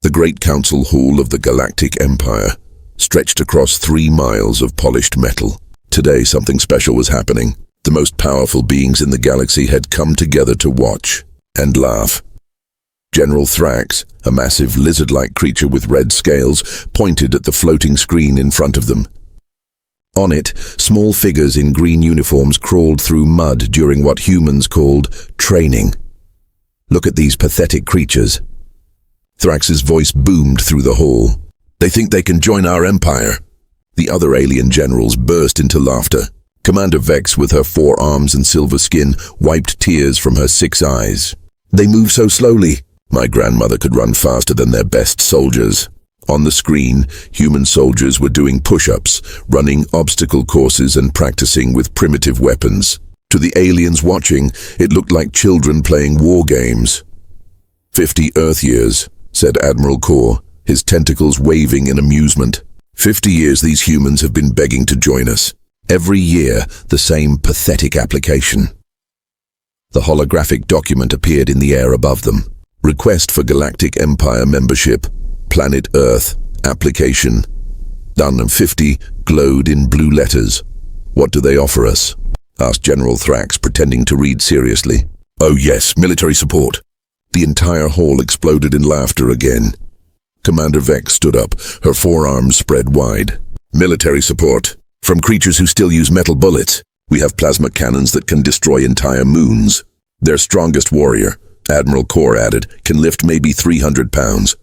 The great council hall of the Galactic Empire stretched across 3 miles of polished metal. Today, something special was happening. The most powerful beings in the galaxy had come together to watch and laugh. General Thrax, a massive lizard-like creature with red scales, pointed at the floating screen in front of them. On it, small figures in green uniforms crawled through mud during what humans called training. "Look at these pathetic creatures." Thrax's voice boomed through the hall. "They think they can join our empire." The other alien generals burst into laughter. Commander Vex, with her 4 arms and silver skin, wiped tears from her 6 eyes. "They move so slowly. My grandmother could run faster than their best soldiers." On the screen, human soldiers were doing push-ups, running obstacle courses and practicing with primitive weapons. To the aliens watching, it looked like children playing war games. 50 Earth years, said Admiral Kor, his tentacles waving in amusement. 50 years these humans have been begging to join us. Every year, the same pathetic application. The holographic document appeared in the air above them. Request for Galactic Empire membership. Planet Earth. Application. Done. 50 glowed in blue letters. "What do they offer us?" asked General Thrax, pretending to read seriously. "Oh yes, military support." The entire hall exploded in laughter again. Commander Vex stood up, her forearms spread wide. "Military support. From creatures who still use metal bullets. We have plasma cannons that can destroy entire moons. Their strongest warrior," Admiral Kor added, "can lift maybe 300 pounds.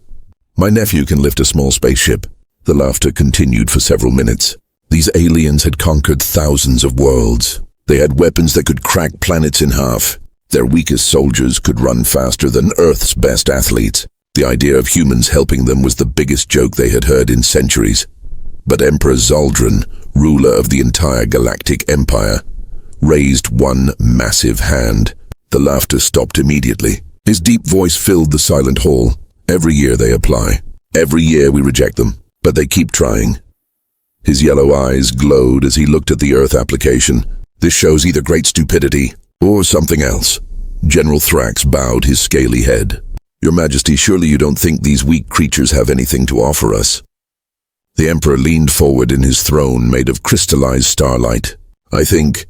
My nephew can lift a small spaceship." The laughter continued for several minutes. These aliens had conquered thousands of worlds. They had weapons that could crack planets in half. Their weakest soldiers could run faster than Earth's best athletes. The idea of humans helping them was the biggest joke they had heard in centuries. But Emperor Zaldrun, ruler of the entire Galactic Empire, raised one massive hand. The laughter stopped immediately. His deep voice filled the silent hall. "Every year they apply. Every year we reject them, but they keep trying." His yellow eyes glowed as he looked at the Earth application. "This shows either great stupidity or something else." General Thrax bowed his scaly head. "Your Majesty, surely you don't think these weak creatures have anything to offer us?" The Emperor leaned forward in his throne made of crystallized starlight. "I think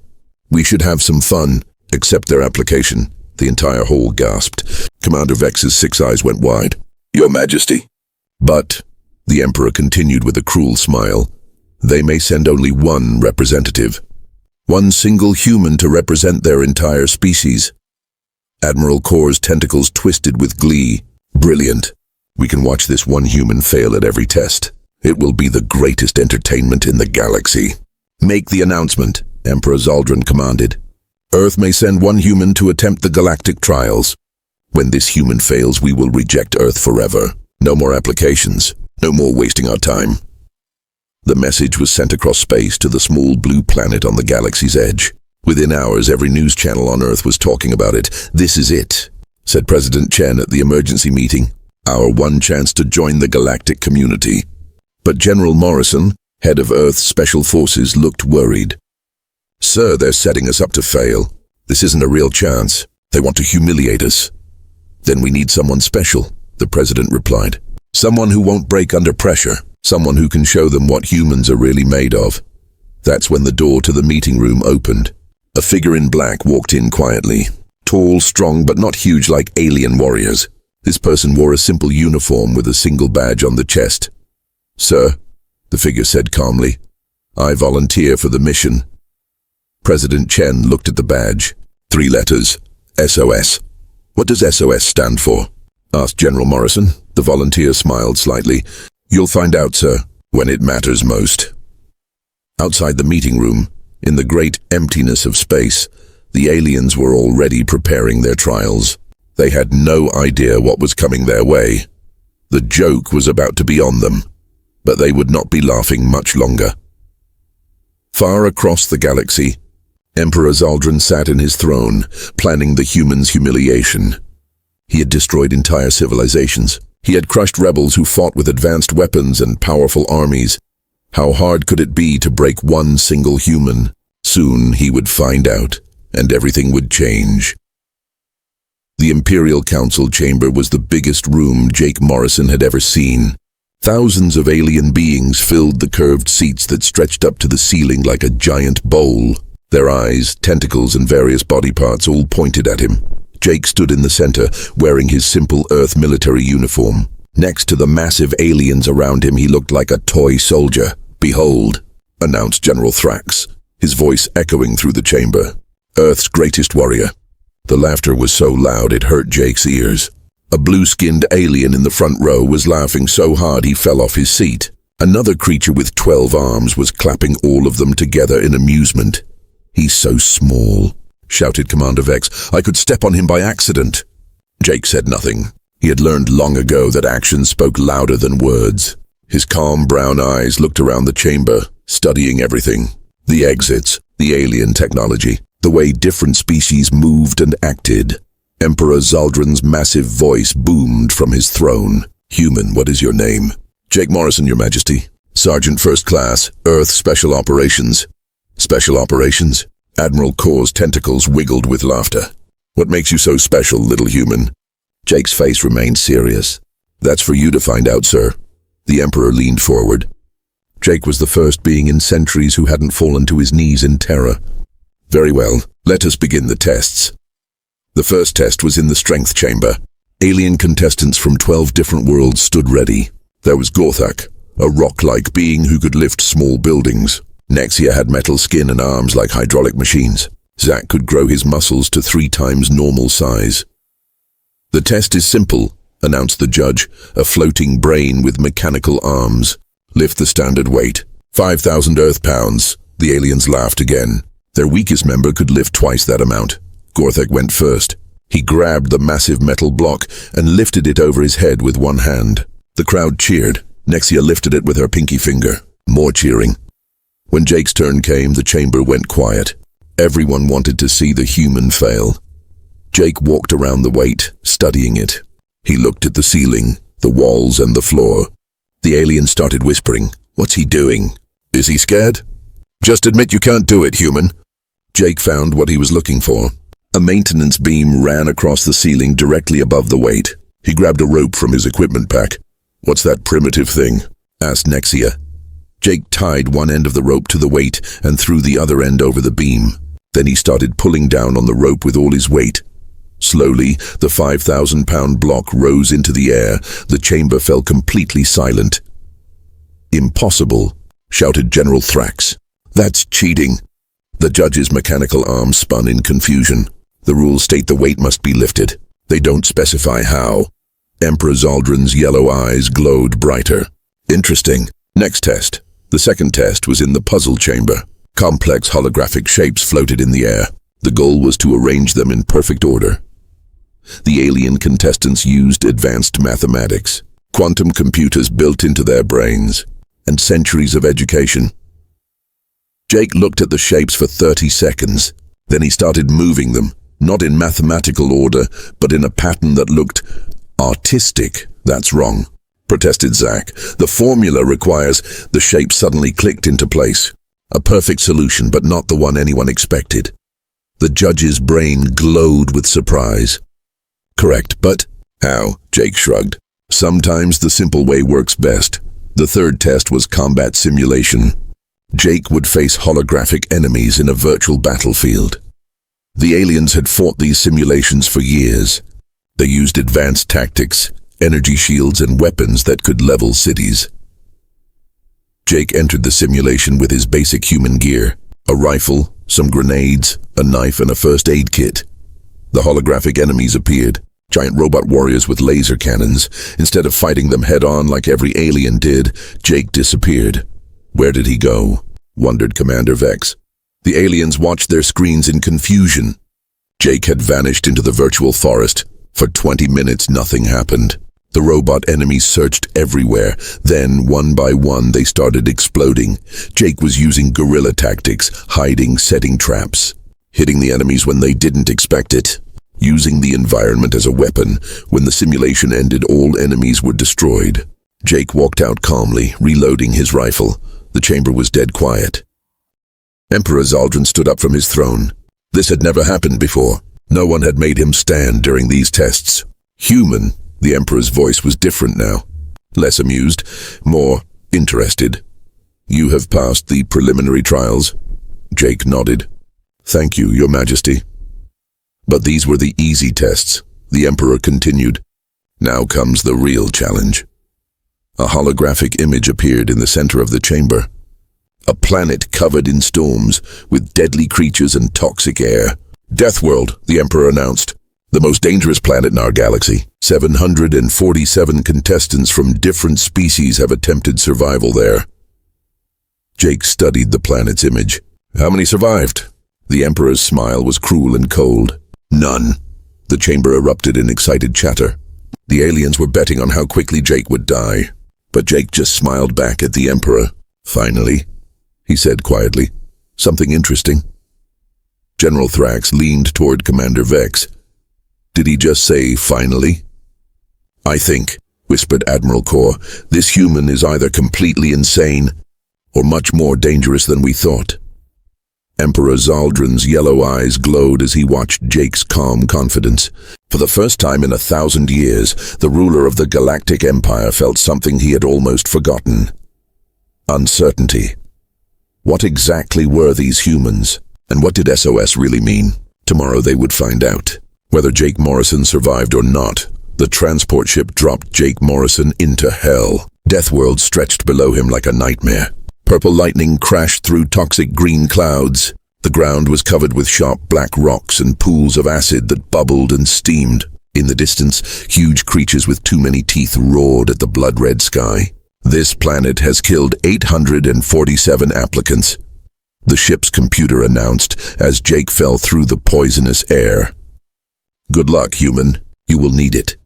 we should have some fun. Accept their application." The entire hall gasped. Commander Vex's 6 eyes went wide. "Your Majesty." "But," the Emperor continued with a cruel smile, "they may send only one representative. One single human to represent their entire species." Admiral Kor's tentacles twisted with glee. "Brilliant. We can watch this one human fail at every test. It will be the greatest entertainment in the galaxy." "Make the announcement," Emperor Zaldrun commanded. "Earth may send one human to attempt the galactic trials. When this human fails, we will reject Earth forever. No more applications. No more wasting our time." The message was sent across space to the small blue planet on the galaxy's edge. Within hours, every news channel on Earth was talking about it. "This is it," said President Chen at the emergency meeting. "Our one chance to join the galactic community." But General Morrison, head of Earth's Special Forces, looked worried. "Sir, they're setting us up to fail. This isn't a real chance. They want to humiliate us." "Then we need someone special," the president replied. "Someone who won't break under pressure. Someone who can show them what humans are really made of." That's when the door to the meeting room opened. A figure in black walked in quietly. Tall, strong, but not huge like alien warriors. This person wore a simple uniform with a single badge on the chest. "Sir," the figure said calmly, "I volunteer for the mission." President Chen looked at the badge. 3 letters. SOS. "What does SOS stand for?" asked General Morrison. The volunteer smiled slightly. "You'll find out, sir, when it matters most." Outside the meeting room, in the great emptiness of space, the aliens were already preparing their trials. They had no idea what was coming their way. The joke was about to be on them, but they would not be laughing much longer. Far across the galaxy, Emperor Zaldrun sat in his throne, planning the humans' humiliation. He had destroyed entire civilizations. He had crushed rebels who fought with advanced weapons and powerful armies. How hard could it be to break one single human? Soon he would find out, and everything would change. The Imperial Council chamber was the biggest room Jake Morrison had ever seen. Thousands of alien beings filled the curved seats that stretched up to the ceiling like a giant bowl. Their eyes, tentacles, and various body parts all pointed at him. Jake stood in the center, wearing his simple Earth military uniform. Next to the massive aliens around him, he looked like a toy soldier. "Behold," announced General Thrax, his voice echoing through the chamber. "Earth's greatest warrior." The laughter was so loud it hurt Jake's ears. A blue-skinned alien in the front row was laughing so hard he fell off his seat. Another creature with 12 arms was clapping all of them together in amusement. "He's so small," shouted Commander Vex. "I could step on him by accident." Jake said nothing. He had learned long ago that actions spoke louder than words. His calm brown eyes looked around the chamber, studying everything. The exits, the alien technology, the way different species moved and acted. Emperor Zaldrin's massive voice boomed from his throne. "Human, what is your name?" "Jake Morrison, Your Majesty. Sergeant First Class, Earth Special Operations." "Special Operations?" Admiral Kor's tentacles wiggled with laughter. "What makes you so special, little human?" Jake's face remained serious. "That's for you to find out, sir." The Emperor leaned forward. Jake was the first being in centuries who hadn't fallen to his knees in terror. "Very well, let us begin the tests." The first test was in the strength chamber. Alien contestants from 12 different worlds stood ready. There was Gorthak, a rock-like being who could lift small buildings. Nexia had metal skin and arms like hydraulic machines. Zack could grow his muscles to 3 times normal size. "The test is simple," announced the judge, a floating brain with mechanical arms. "Lift the standard weight. 5,000 Earth pounds." The aliens laughed again. Their weakest member could lift twice that amount. Gorthak went first. He grabbed the massive metal block and lifted it over his head with one hand. The crowd cheered. Nexia lifted it with her pinky finger. More cheering. When Jake's turn came, the chamber went quiet. Everyone wanted to see the human fail. Jake walked around the weight, studying it. He looked at the ceiling, the walls, and the floor. The alien started whispering. "What's he doing? Is he scared?" "Just admit you can't do it, human." Jake found what he was looking for. A maintenance beam ran across the ceiling directly above the weight. He grabbed a rope from his equipment pack. "What's that primitive thing?" asked Nexia. Jake tied one end of the rope to the weight and threw the other end over the beam. Then he started pulling down on the rope with all his weight. Slowly, the 5,000-pound block rose into the air. The chamber fell completely silent. "Impossible," shouted General Thrax. "That's cheating." The judge's mechanical arm spun in confusion. "The rules state the weight must be lifted. They don't specify how." Emperor Zaldrin's yellow eyes glowed brighter. "Interesting. Next test." The second test was in the puzzle chamber. Complex holographic shapes floated in the air. The goal was to arrange them in perfect order. The alien contestants used advanced mathematics, quantum computers built into their brains, and centuries of education. Jake looked at the shapes for 30 seconds. Then he started moving them, not in mathematical order, but in a pattern that looked artistic. "That's wrong," protested Zack. "The formula requires..." The shape suddenly clicked into place. A perfect solution, but not the one anyone expected. The judge's brain glowed with surprise. "Correct, but..." "How?" Jake shrugged. "Sometimes the simple way works best." The third test was combat simulation. Jake would face holographic enemies in a virtual battlefield. The aliens had fought these simulations for years. They used advanced tactics, energy shields, and weapons that could level cities. Jake entered the simulation with his basic human gear: a rifle, some grenades, a knife, and a first aid kit. The holographic enemies appeared, giant robot warriors with laser cannons. Instead of fighting them head-on like every alien did, Jake disappeared. "Where did he go?" wondered Commander Vex. The aliens watched their screens in confusion. Jake had vanished into the virtual forest. For 20 minutes, nothing happened. The robot enemies searched everywhere. Then, one by one, they started exploding. Jake was using guerrilla tactics, hiding, setting traps, hitting the enemies when they didn't expect it, using the environment as a weapon. When the simulation ended, all enemies were destroyed. Jake walked out calmly, reloading his rifle. The chamber was dead quiet. Emperor Zaldrin stood up from his throne. This had never happened before. No one had made him stand during these tests. Human, the Emperor's voice was different now. Less amused, more interested. You have passed the preliminary trials? Jake nodded. Thank you, Your Majesty. But these were the easy tests, the Emperor continued. Now comes the real challenge. A holographic image appeared in the center of the chamber. A planet covered in storms, with deadly creatures and toxic air. Deathworld, the Emperor announced. The most dangerous planet in our galaxy. 747 contestants from different species have attempted survival there. Jake studied the planet's image. How many survived? The Emperor's smile was cruel and cold. None. The chamber erupted in excited chatter. The aliens were betting on how quickly Jake would die. But Jake just smiled back at the Emperor. Finally, he said quietly, something interesting. General Thrax leaned toward Commander Vex. Did he just say, finally? I think, whispered Admiral Kor, this human is either completely insane or much more dangerous than we thought. Emperor Zaldrin's yellow eyes glowed as he watched Jake's calm confidence. For the first time in 1,000 years, the ruler of the Galactic Empire felt something he had almost forgotten. Uncertainty. What exactly were these humans? And what did SOS really mean? Tomorrow they would find out. Whether Jake Morrison survived or not, the transport ship dropped Jake Morrison into hell. Deathworld stretched below him like a nightmare. Purple lightning crashed through toxic green clouds. The ground was covered with sharp black rocks and pools of acid that bubbled and steamed. In the distance, huge creatures with too many teeth roared at the blood-red sky. This planet has killed 847 applicants. The ship's computer announced as Jake fell through the poisonous air. Good luck, human. You will need it.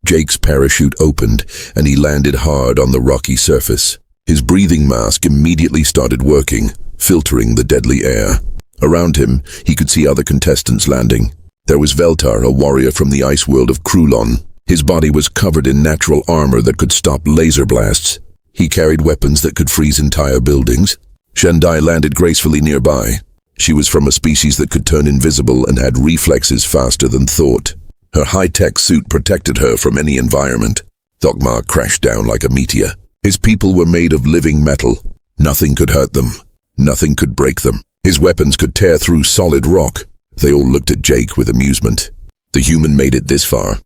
Jake's parachute opened, and he landed hard on the rocky surface. His breathing mask immediately started working, filtering the deadly air. Around him, he could see other contestants landing. There was Veltar, a warrior from the ice world of Krulon. His body was covered in natural armor that could stop laser blasts. He carried weapons that could freeze entire buildings. Shendai landed gracefully nearby. She was from a species that could turn invisible and had reflexes faster than thought. Her high-tech suit protected her from any environment. Thokmar crashed down like a meteor. His people were made of living metal. Nothing could hurt them. Nothing could break them. His weapons could tear through solid rock. They all looked at Jake with amusement. The human made it this far.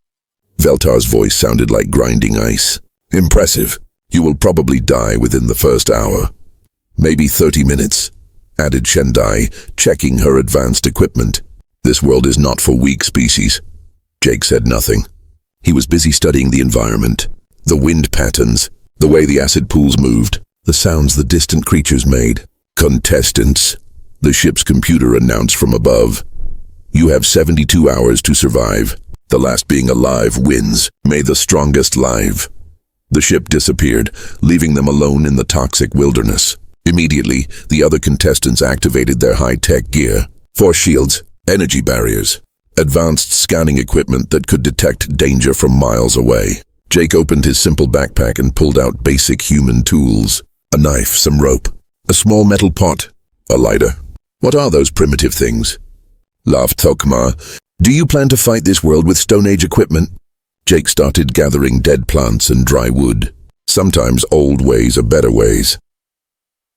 Veltar's voice sounded like grinding ice. Impressive. You will probably die within the first hour. Maybe 30 minutes, added Shendai, checking her advanced equipment. This world is not for weak species. Jake said nothing. He was busy studying the environment, the wind patterns, the way the acid pools moved, the sounds the distant creatures made. Contestants, the ship's computer announced from above. You have 72 hours to survive. The last being alive wins. May the strongest live. The ship disappeared, leaving them alone in the toxic wilderness. Immediately, the other contestants activated their high-tech gear. Force shields, energy barriers, advanced scanning equipment that could detect danger from miles away. Jake opened his simple backpack and pulled out basic human tools. A knife, some rope, a small metal pot, a lighter. What are those primitive things? Laughed Thokmar. Do you plan to fight this world with Stone Age equipment? Jake started gathering dead plants and dry wood. Sometimes old ways are better ways.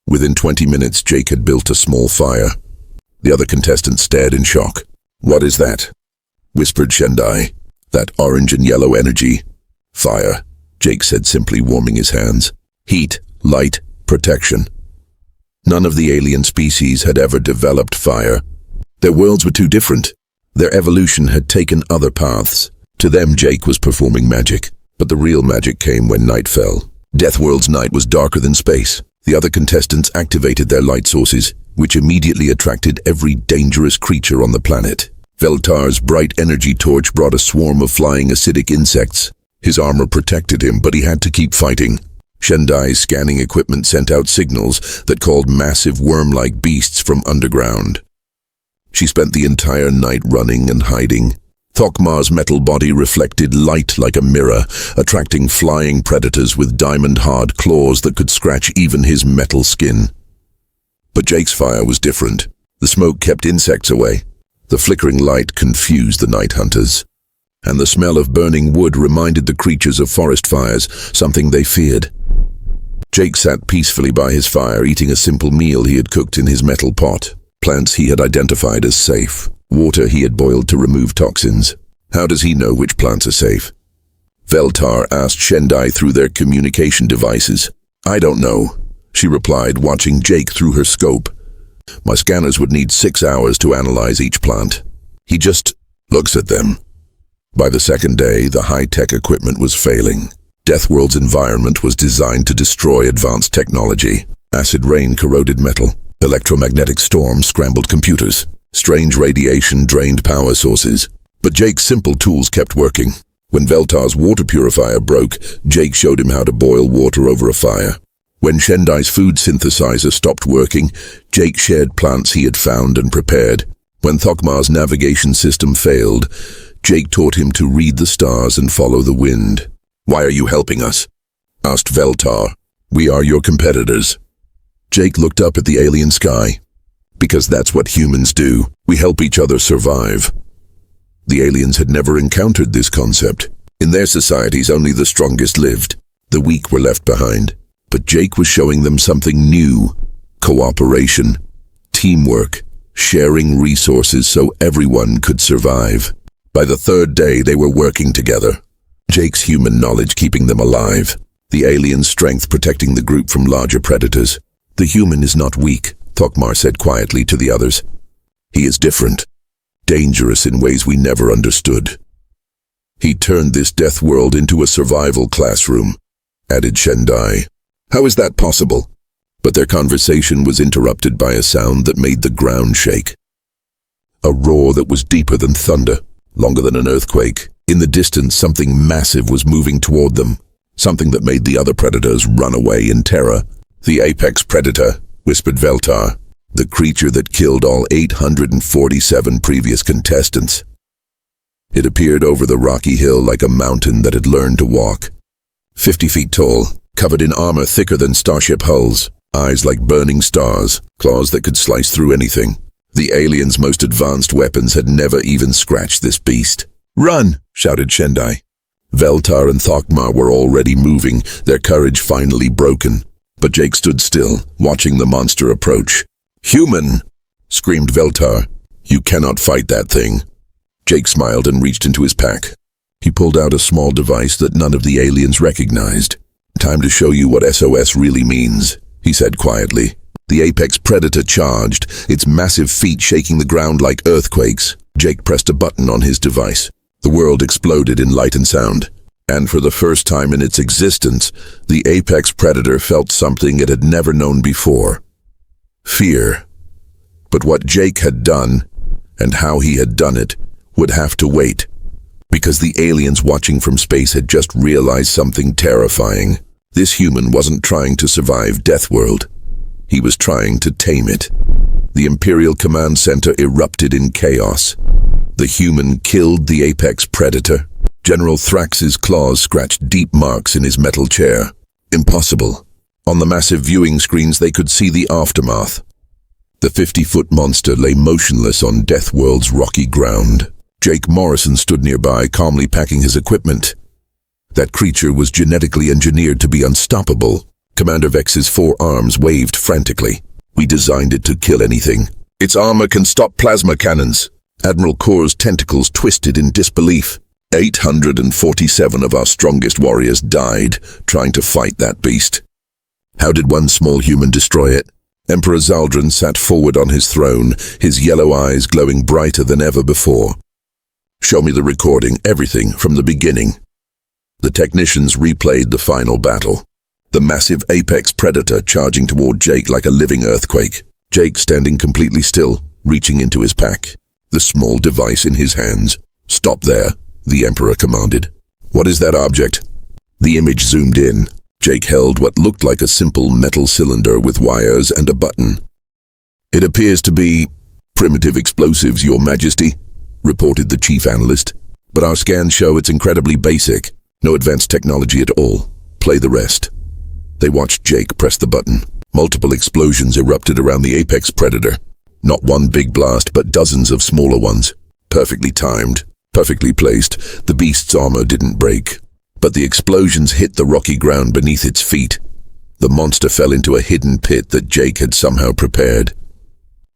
Within 20 minutes, Jake had built a small fire. The other contestants stared in shock. What is that? Whispered Shendai. That orange and yellow energy. Fire, Jake said simply, warming his hands. Heat, light, protection. None of the alien species had ever developed fire. Their worlds were too different. Their evolution had taken other paths. To them, Jake was performing magic. But the real magic came when night fell. Deathworld's night was darker than space. The other contestants activated their light sources, which immediately attracted every dangerous creature on the planet. Veltar's bright energy torch brought a swarm of flying acidic insects. His armor protected him, but he had to keep fighting. Shendai's scanning equipment sent out signals that called massive worm-like beasts from underground. She spent the entire night running and hiding. Thokmar's metal body reflected light like a mirror, attracting flying predators with diamond-hard claws that could scratch even his metal skin. But Jake's fire was different. The smoke kept insects away. The flickering light confused the night hunters, and the smell of burning wood reminded the creatures of forest fires, something they feared. Jake sat peacefully by his fire, eating a simple meal he had cooked in his metal pot. Plants he had identified as safe. Water he had boiled to remove toxins. How does he know which plants are safe? Veltar asked Shendai through their communication devices. I don't know, she replied, watching Jake through her scope. My scanners would need 6 hours to analyze each plant. He just looks at them. By the second day, the high-tech equipment was failing. Deathworld's environment was designed to destroy advanced technology. Acid rain corroded metal. Electromagnetic storms scrambled computers. Strange radiation drained power sources. But Jake's simple tools kept working. When Veltar's water purifier broke, Jake showed him how to boil water over a fire. When Shendai's food synthesizer stopped working, Jake shared plants he had found and prepared. When Thokmar's navigation system failed, Jake taught him to read the stars and follow the wind. Why are you helping us? Asked Veltar. We are your competitors. Jake looked up at the alien sky. Because that's what humans do. We help each other survive. The aliens had never encountered this concept. In their societies, only the strongest lived. The weak were left behind. But Jake was showing them something new. Cooperation, teamwork, sharing resources so everyone could survive. By the third day, they were working together. Jake's human knowledge keeping them alive. The alien's strength protecting the group from larger predators. The human is not weak, Thokmar said quietly to the others. He is different. Dangerous in ways we never understood. He turned this death world into a survival classroom, added Shendai. How is that possible? But their conversation was interrupted by a sound that made the ground shake. A roar that was deeper than thunder, longer than an earthquake. In the distance, something massive was moving toward them, something that made the other predators run away in terror. The apex predator, whispered Veltar. The creature that killed all 847 previous contestants. It appeared over the rocky hill like a mountain that had learned to walk. 50 feet tall, covered in armor thicker than starship hulls, eyes like burning stars, claws that could slice through anything. The aliens' most advanced weapons had never even scratched this beast. Run! Shouted Shendai. Veltar and Thokmar were already moving, their courage finally broken. But Jake stood still, watching the monster approach. Human! Screamed Veltar. You cannot fight that thing. Jake smiled and reached into his pack. He pulled out a small device that none of the aliens recognized. Time to show you what SOS really means, he said quietly. The apex predator charged, its massive feet shaking the ground like earthquakes. Jake pressed a button on his device. The world exploded in light and sound. And for the first time in its existence, the apex predator felt something it had never known before. Fear. But what Jake had done, and how he had done it, would have to wait. Because the aliens watching from space had just realized something terrifying. This human wasn't trying to survive Deathworld. He was trying to tame it. The Imperial Command Center erupted in chaos. The human killed the apex predator. General Thrax's claws scratched deep marks in his metal chair. Impossible. On the massive viewing screens they could see the aftermath. The 50-foot monster lay motionless on Deathworld's rocky ground. Jake Morrison stood nearby, calmly packing his equipment. That creature was genetically engineered to be unstoppable. Commander Vex's 4 arms waved frantically. We designed it to kill anything. Its armor can stop plasma cannons. Admiral Kor's tentacles twisted in disbelief. 847 of our strongest warriors died trying to fight that beast. How did one small human destroy it? Emperor Zaldrun sat forward on his throne, his yellow eyes glowing brighter than ever before. Show me the recording, everything from the beginning. The technicians replayed the final battle. The massive apex predator charging toward Jake like a living earthquake. Jake standing completely still, reaching into his pack, the small device in his hands. Stop there, the Emperor commanded. What is that object? The image zoomed in. Jake held what looked like a simple metal cylinder with wires and a button. It appears to be primitive explosives, Your Majesty, reported the chief analyst. But our scans show it's incredibly basic. No advanced technology at all. Play the rest. They watched Jake press the button. Multiple explosions erupted around the apex predator. Not one big blast, but dozens of smaller ones. Perfectly timed, perfectly placed, the beast's armor didn't break. But the explosions hit the rocky ground beneath its feet. The monster fell into a hidden pit that Jake had somehow prepared.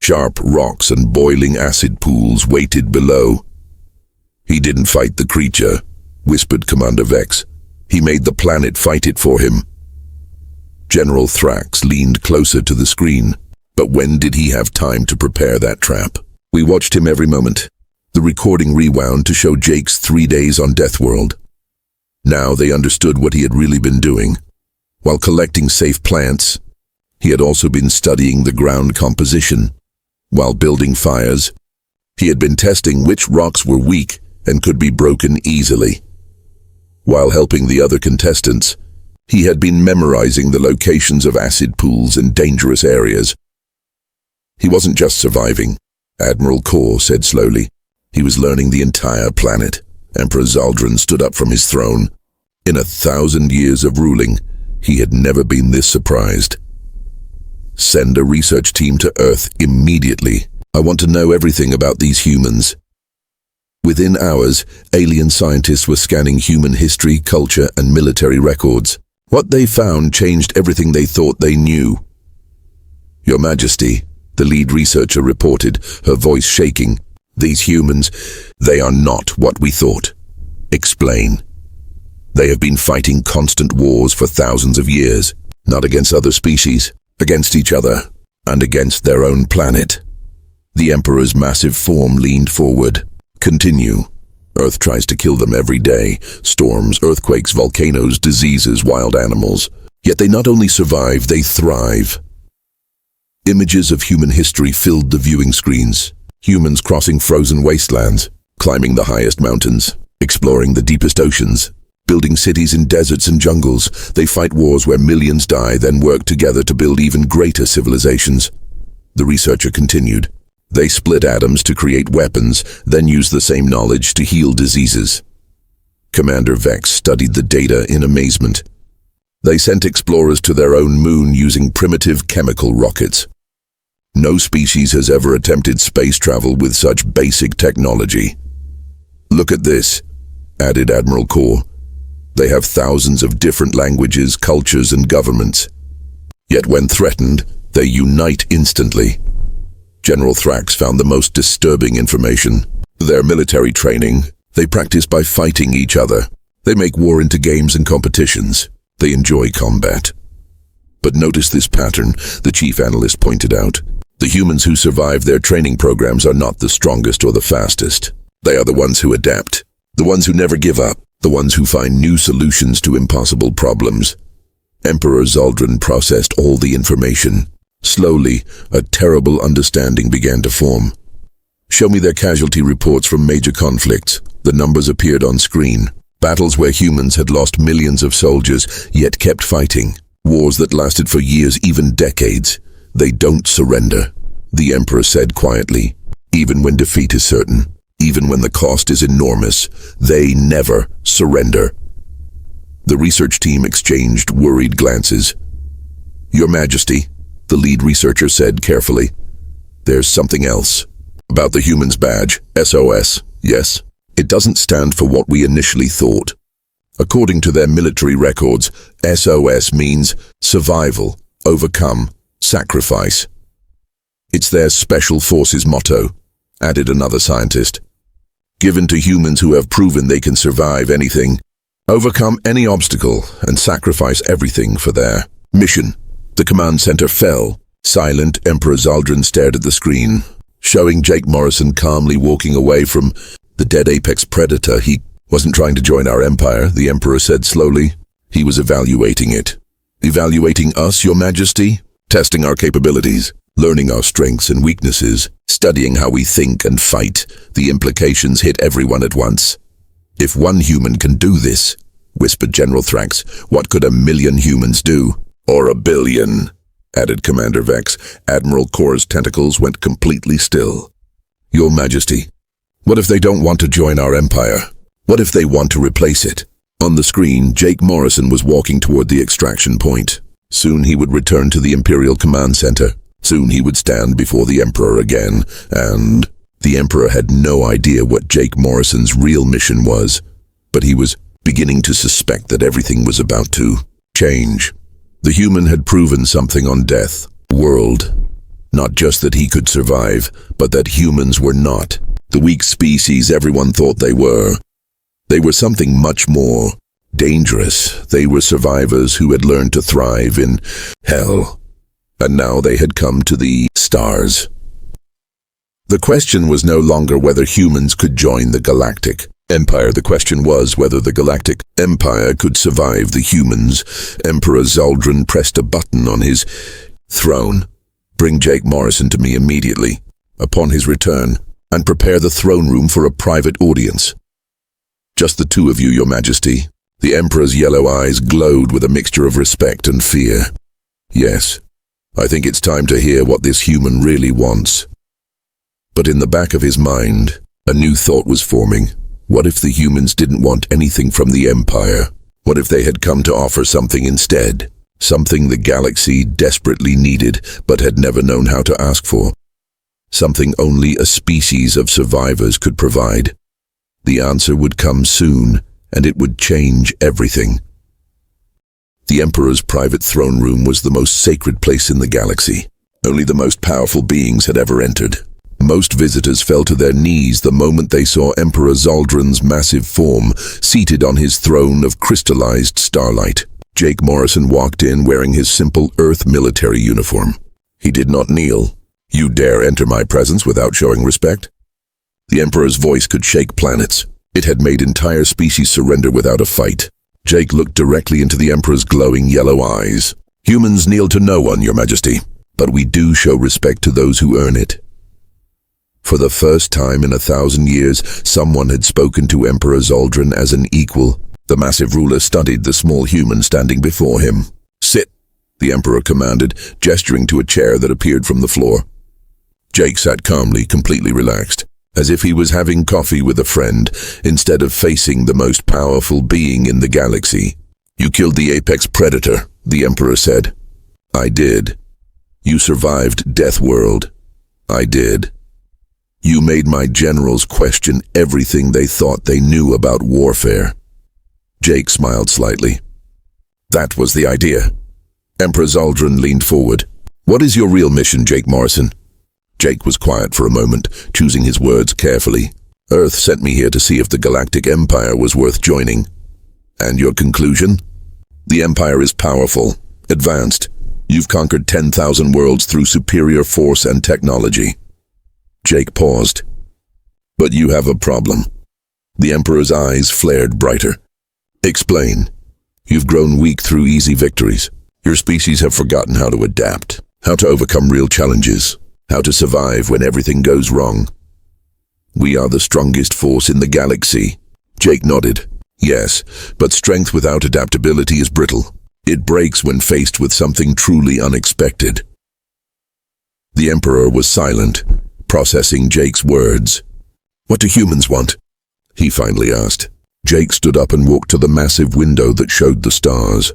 Sharp rocks and boiling acid pools waited below. "He didn't fight the creature," whispered Commander Vex. "He made the planet fight it for him." General Thrax leaned closer to the screen. But when did he have time to prepare that trap? We watched him every moment. The recording rewound to show Jake's 3 days on Deathworld. Now they understood what he had really been doing. While collecting safe plants, he had also been studying the ground composition. While building fires, he had been testing which rocks were weak and could be broken easily. While helping the other contestants, he had been memorizing the locations of acid pools and dangerous areas. He wasn't just surviving, Admiral Kor said slowly. He was learning the entire planet. Emperor Zaldrun stood up from his throne. In 1,000 years of ruling, he had never been this surprised. "Send a research team to Earth immediately. I want to know everything about these humans." Within hours, alien scientists were scanning human history, culture, and military records. What they found changed everything they thought they knew. "Your Majesty," the lead researcher reported, her voice shaking. "These humans, they are not what we thought." "Explain." "They have been fighting constant wars for thousands of years, not against other species, against each other, and against their own planet." The Emperor's massive form leaned forward. "Continue. Earth tries to kill them every day. Storms, earthquakes, volcanoes, diseases, wild animals. Yet they not only survive, they thrive." Images of human history filled the viewing screens. Humans crossing frozen wastelands, climbing the highest mountains, exploring the deepest oceans, building cities in deserts and jungles. They fight wars where millions die, then work together to build even greater civilizations. The researcher continued. They split atoms to create weapons, then use the same knowledge to heal diseases. Commander Vex studied the data in amazement. They sent explorers to their own moon using primitive chemical rockets. No species has ever attempted space travel with such basic technology. "Look at this," added Admiral Kor. "They have thousands of different languages, cultures, and governments. Yet when threatened, they unite instantly." General Thrax found the most disturbing information. Their military training, they practice by fighting each other. They make war into games and competitions. They enjoy combat. But notice this pattern, the chief analyst pointed out. The humans who survive their training programs are not the strongest or the fastest. They are the ones who adapt, the ones who never give up, the ones who find new solutions to impossible problems. Emperor Zaldrun processed all the information. Slowly, a terrible understanding began to form. "Show me their casualty reports from major conflicts." The numbers appeared on screen. Battles where humans had lost millions of soldiers, yet kept fighting. Wars that lasted for years, even decades. "They don't surrender," the Emperor said quietly. "Even when defeat is certain, even when the cost is enormous, they never surrender." The research team exchanged worried glances. "Your Majesty," the lead researcher said carefully, "there's something else. About the human's badge, SOS, yes? It doesn't stand for what we initially thought. According to their military records, SOS means survival, overcome, sacrifice. It's their special forces motto," added another scientist. "Given to humans who have proven they can survive anything, overcome any obstacle, and sacrifice everything for their mission." The command center fell. Silent, Emperor Zaldrun stared at the screen, showing Jake Morrison calmly walking away from the dead apex predator. "He wasn't trying to join our empire," the Emperor said slowly. "He was evaluating it." "Evaluating us, Your Majesty?" "Testing our capabilities, learning our strengths and weaknesses, studying how we think and fight." The implications hit everyone at once. "If one human can do this," whispered General Thrax, "what could 1,000,000 humans do?" "Or 1,000,000," added Commander Vex. Admiral Kor's tentacles went completely still. "Your Majesty, what if they don't want to join our empire? What if they want to replace it?" On the screen, Jake Morrison was walking toward the extraction point. Soon he would return to the Imperial Command Center. Soon he would stand before the Emperor again, and the Emperor had no idea what Jake Morrison's real mission was, but he was beginning to suspect that everything was about to change. The human had proven something on Death World. Not just that he could survive, but that humans were not the weak species everyone thought they were. They were something much more dangerous. They were survivors who had learned to thrive in hell, and now they had come to the stars. The question was no longer whether humans could join the Galactic Empire. The question was whether the Galactic Empire could survive the humans. Emperor Zaldrun pressed a button on his throne. "Bring Jake Morrison to me immediately, upon his return, and prepare the throne room for a private audience. Just the two of you, Your Majesty." The Emperor's yellow eyes glowed with a mixture of respect and fear. "Yes, I think it's time to hear what this human really wants." But in the back of his mind, a new thought was forming. What if the humans didn't want anything from the Empire? What if they had come to offer something instead? Something the galaxy desperately needed, but had never known how to ask for. Something only a species of survivors could provide. The answer would come soon, and it would change everything. The Emperor's private throne room was the most sacred place in the galaxy. Only the most powerful beings had ever entered. Most visitors fell to their knees the moment they saw Emperor Zaldrun's massive form seated on his throne of crystallized starlight. Jake Morrison walked in wearing his simple Earth military uniform. He did not kneel. "You dare enter my presence without showing respect?" The Emperor's voice could shake planets. It had made entire species surrender without a fight. Jake looked directly into the Emperor's glowing yellow eyes. "Humans kneel to no one, Your Majesty, but we do show respect to those who earn it." For the first time in 1,000 years, someone had spoken to Emperor Zaldrun as an equal. The massive ruler studied the small human standing before him. "Sit," the Emperor commanded, gesturing to a chair that appeared from the floor. Jake sat calmly, completely relaxed, as if he was having coffee with a friend, instead of facing the most powerful being in the galaxy. "You killed the apex predator," the Emperor said. "I did." "You survived Death World." "I did." "You made my generals question everything they thought they knew about warfare." Jake smiled slightly. "That was the idea." Emperor Zaldrun leaned forward. "What is your real mission, Jake Morrison?" Jake was quiet for a moment, choosing his words carefully. "Earth sent me here to see if the Galactic Empire was worth joining." "And your conclusion?" "The Empire is powerful, advanced. You've conquered 10,000 worlds through superior force and technology." Jake paused. "But you have a problem." The Emperor's eyes flared brighter. "Explain." "You've grown weak through easy victories. Your species have forgotten how to adapt, how to overcome real challenges, how to survive when everything goes wrong." "We are the strongest force in the galaxy." Jake nodded. "Yes, but strength without adaptability is brittle. It breaks when faced with something truly unexpected." The Emperor was silent, processing Jake's words. "What do humans want?" he finally asked. Jake stood up and walked to the massive window that showed the stars.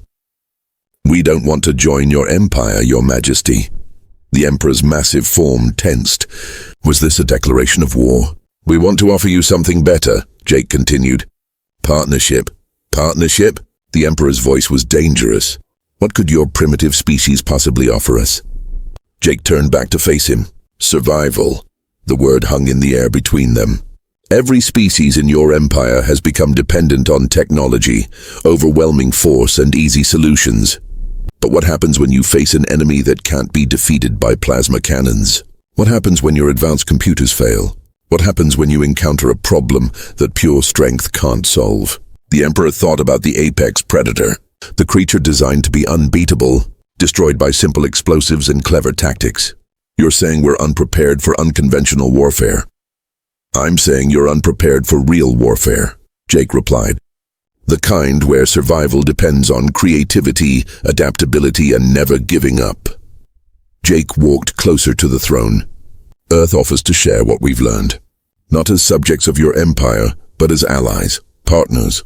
"We don't want to join your empire, Your Majesty." The Emperor's massive form tensed. Was this a declaration of war? "We want to offer you something better," Jake continued. "Partnership." "Partnership?" The Emperor's voice was dangerous. "What could your primitive species possibly offer us?" Jake turned back to face him. "Survival." The word hung in the air between them. "Every species in your empire has become dependent on technology, overwhelming force and easy solutions. But what happens when you face an enemy that can't be defeated by plasma cannons? What happens when your advanced computers fail? What happens when you encounter a problem that pure strength can't solve?" The Emperor thought about the apex predator, the creature designed to be unbeatable, destroyed by simple explosives and clever tactics. "You're saying we're unprepared for unconventional warfare." "I'm saying you're unprepared for real warfare," Jake replied. "The kind where survival depends on creativity, adaptability, and never giving up." Jake walked closer to the throne. "Earth offers to share what we've learned. Not as subjects of your empire, but as allies, partners.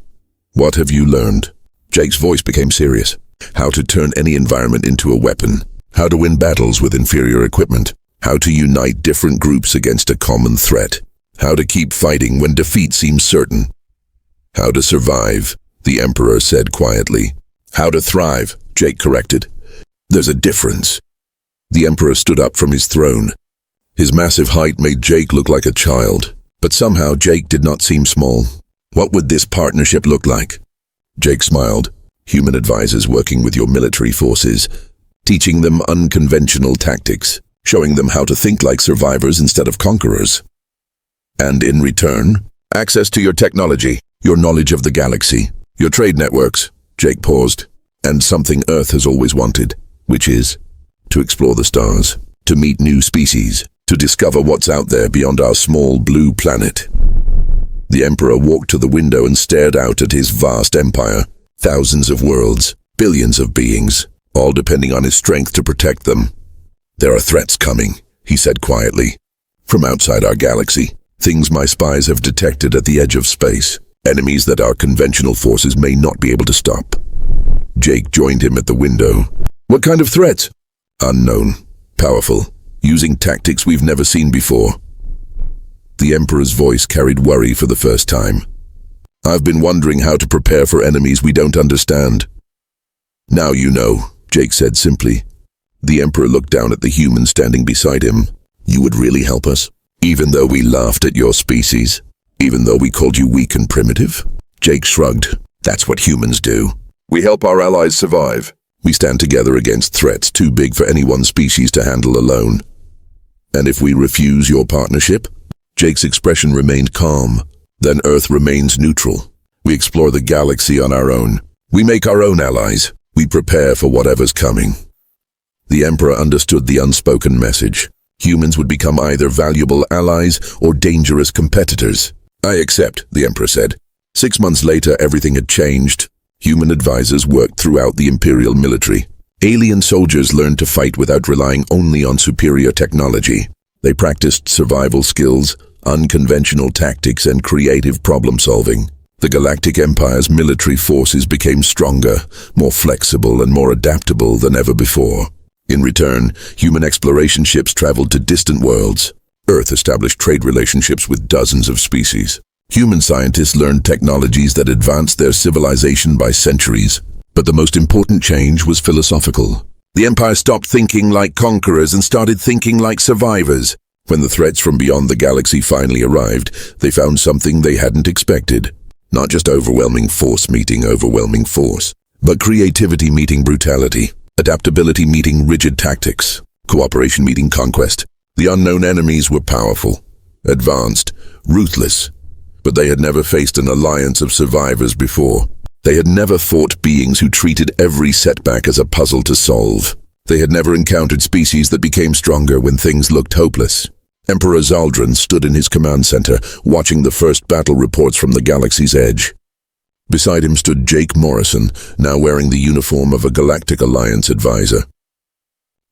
What have you learned?" Jake's voice became serious. "How to turn any environment into a weapon. how to win battles with inferior equipment, how to unite different groups against a common threat, how to keep fighting when defeat seems certain, how to survive, the Emperor said quietly. How to thrive, Jake corrected. There's a difference. The Emperor stood up from his throne. His massive height made Jake look like a child, but somehow Jake did not seem small. What would this partnership look like? Jake smiled. Human advisors working with your military forces, teaching them unconventional tactics, showing them how to think like survivors instead of conquerors. And in return, access to your technology, your knowledge of the galaxy, your trade networks. Jake paused. And something Earth has always wanted, which is to explore the stars, to meet new species, to discover what's out there beyond our small blue planet. The Emperor walked to the window and stared out at his vast empire. Thousands of worlds, billions of beings, all depending on his strength to protect them. There are threats coming, he said quietly. From outside our galaxy, things my spies have detected at the edge of space. Enemies that our conventional forces may not be able to stop. Jake joined him at the window. What kind of threats? Unknown, powerful, using tactics we've never seen before. The Emperor's voice carried worry for the first time. I've been wondering how to prepare for enemies we don't understand. Now you know, Jake said simply. The Emperor looked down at the human standing beside him. You would really help us? Even though we laughed at your species? Even though we called you weak and primitive? Jake shrugged. That's what humans do. We help our allies survive. We stand together against threats too big for any one species to handle alone. And if we refuse your partnership? Jake's expression remained calm. Then Earth remains neutral. We explore the galaxy on our own. We make our own allies. We prepare for whatever's coming. The Emperor understood the unspoken message. Humans would become either valuable allies or dangerous competitors. I accept, the Emperor said. 6 months later, everything had changed. Human advisors worked throughout the Imperial military. Alien soldiers learned to fight without relying only on superior technology. They practiced survival skills, unconventional tactics, and creative problem-solving. The Galactic Empire's military forces became stronger, more flexible, and more adaptable than ever before. In return, human exploration ships traveled to distant worlds. Earth established trade relationships with dozens of species. Human scientists learned technologies that advanced their civilization by centuries. But the most important change was philosophical. The Empire stopped thinking like conquerors and started thinking like survivors. When the threats from beyond the galaxy finally arrived, they found something they hadn't expected. Not just overwhelming force meeting overwhelming force, but creativity meeting brutality, adaptability meeting rigid tactics, cooperation meeting conquest. The unknown enemies were powerful, advanced, ruthless, but they had never faced an alliance of survivors before. They had never fought beings who treated every setback as a puzzle to solve. They had never encountered species that became stronger when things looked hopeless. Emperor Zaldrun stood in his command center, watching the first battle reports from the galaxy's edge. Beside him stood Jake Morrison, now wearing the uniform of a Galactic Alliance advisor.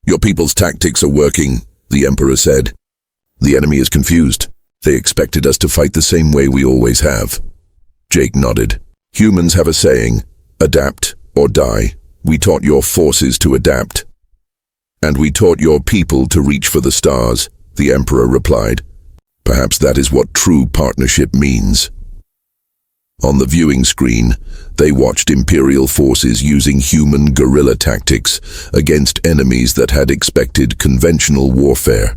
Your people's tactics are working, the Emperor said. The enemy is confused. They expected us to fight the same way we always have. Jake nodded. Humans have a saying, adapt or die. We taught your forces to adapt. And we taught your people to reach for the stars, the Emperor replied. Perhaps that is what true partnership means. On the viewing screen, they watched Imperial forces using human guerrilla tactics against enemies that had expected conventional warfare.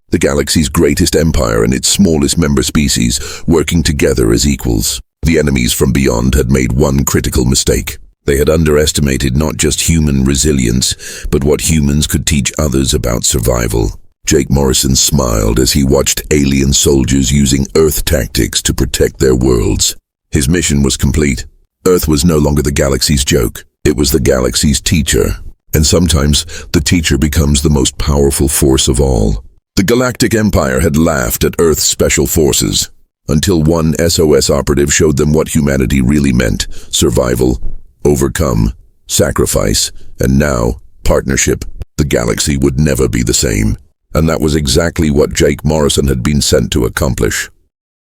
The galaxy's greatest empire and its smallest member species working together as equals. The enemies from beyond had made one critical mistake. They had underestimated not just human resilience, but what humans could teach others about survival. Jake Morrison smiled as he watched alien soldiers using Earth tactics to protect their worlds. His mission was complete. Earth was no longer the galaxy's joke. It was the galaxy's teacher. And sometimes the teacher becomes the most powerful force of all. The Galactic Empire had laughed at Earth's special forces, until one SOS operative showed them what humanity really meant: survival, overcome, sacrifice, and now, partnership. The galaxy would never be the same. And that was exactly what Jake Morrison had been sent to accomplish.